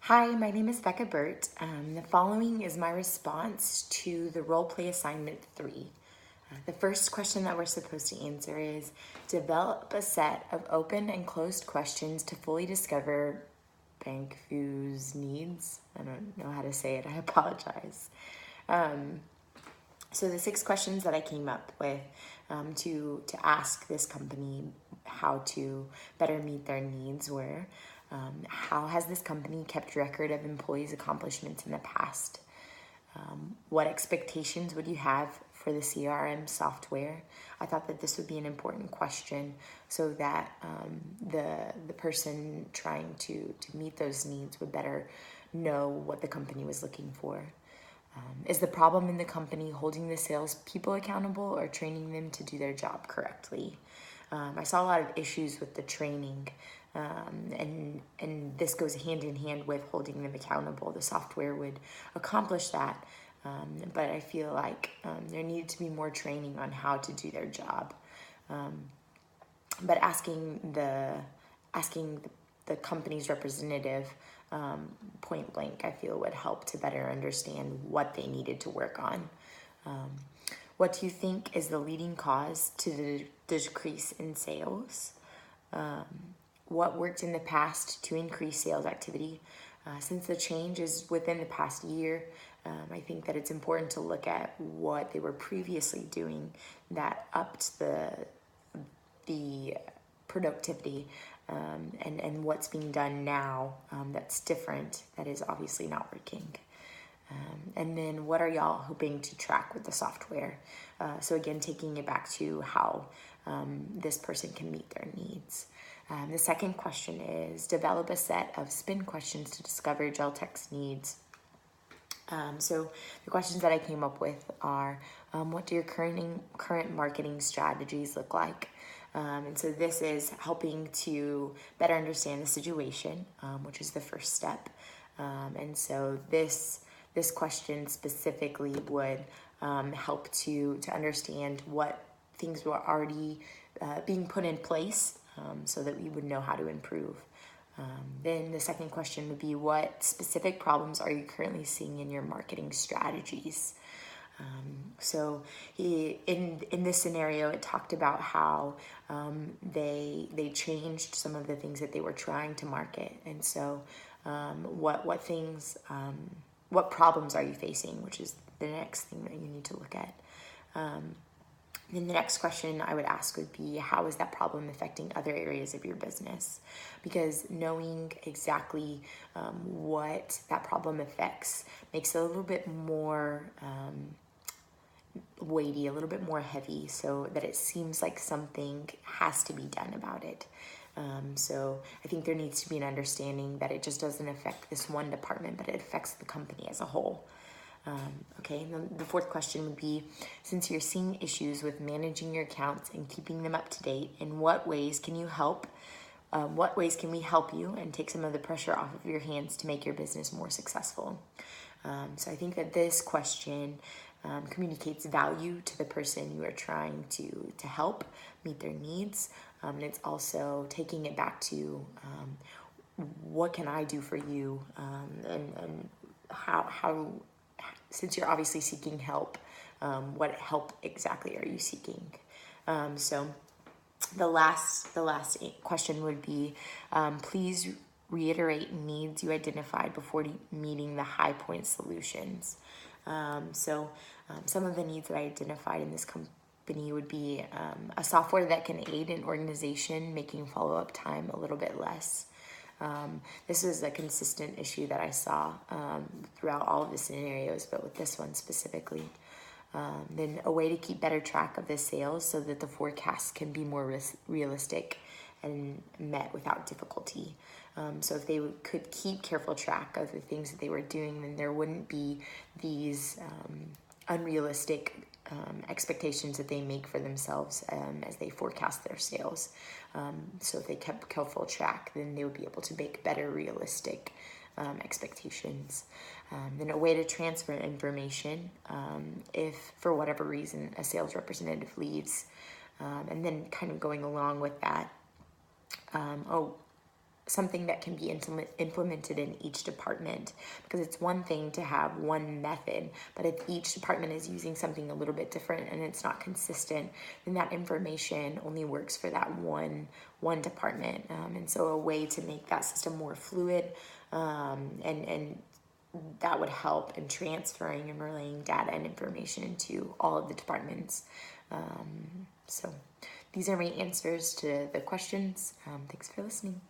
Hi, my name is Becca Burt. The following is my response to the role play assignment 3. The first question that we're supposed to answer is develop a set of open and closed questions to fully discover Bank Fu's needs. I don't know how to say it, I apologize. So the 6 questions that I came up with to ask this company how to better meet their needs were how has this company kept record of employees' accomplishments in the past? What expectations would you have for the CRM software? I thought that this would be an important question so that the person trying to meet those needs would better know what the company was looking for. Is the problem in the company holding the salespeople accountable or training them to do their job correctly? I saw a lot of issues with the training, and this goes hand in hand with holding them accountable. The software would accomplish that, but I feel like there needed to be more training on how to do their job. But asking the company's representative point blank, I feel would help to better understand what they needed to work on. What do you think is the leading cause to the decrease in sales? What worked in the past to increase sales activity? Since the change is within the past year, I think that it's important to look at what they were previously doing that upped the productivity and what's being done now that's different, that is obviously not working. And then what are y'all hoping to track with the software? So again, taking it back to how this person can meet their needs. The second question is develop a set of spin questions to discover Geltech's needs. So the questions that I came up with are, what do your current marketing strategies look like? And so this is helping to better understand the situation, which is the first step. And so this question specifically would help to understand what things were already being put in place so that we would know how to improve. Then the second question would be, what specific problems are you currently seeing in your marketing strategies? So in this scenario, it talked about how they changed some of the things that they were trying to market. And so what problems are you facing, which is the next thing that you need to look at. Then the next question I would ask would be, how is that problem affecting other areas of your business? Because knowing exactly what that problem affects makes it a little bit more weighty, a little bit more heavy, so that it seems like something has to be done about it. So I think there needs to be an understanding that it just doesn't affect this one department, but it affects the company as a whole. Okay, and then the fourth question would be, since you're seeing issues with managing your accounts and keeping them up to date, in what ways can you help? What ways can we help you and take some of the pressure off of your hands to make your business more successful? So I think that this question communicates value to the person you are trying to help meet their needs. And it's also taking it back to what can I do for you, and how since you're obviously seeking help, what help exactly are you seeking? So the last question would be, please reiterate needs you identified before meeting the high point solutions. So some of the needs that I identified in this company would be a software that can aid an organization making follow-up time a little bit less. This is a consistent issue that I saw throughout all of the scenarios, but with this one specifically. Then a way to keep better track of the sales so that the forecasts can be more realistic and met without difficulty. So if they could keep careful track of the things that they were doing, then there wouldn't be these unrealistic expectations that they make for themselves as they forecast their sales. So if they kept careful track, then they would be able to make better realistic expectations. Then a way to transfer information if for whatever reason a sales representative leaves. And then kind of going along with that, something that can be implemented in each department, because it's one thing to have one method, but if each department is using something a little bit different and it's not consistent, then that information only works for that one department. And so a way to make that system more fluid, and that would help in transferring and relaying data and information to all of the departments. So these are my answers to the questions. Thanks for listening.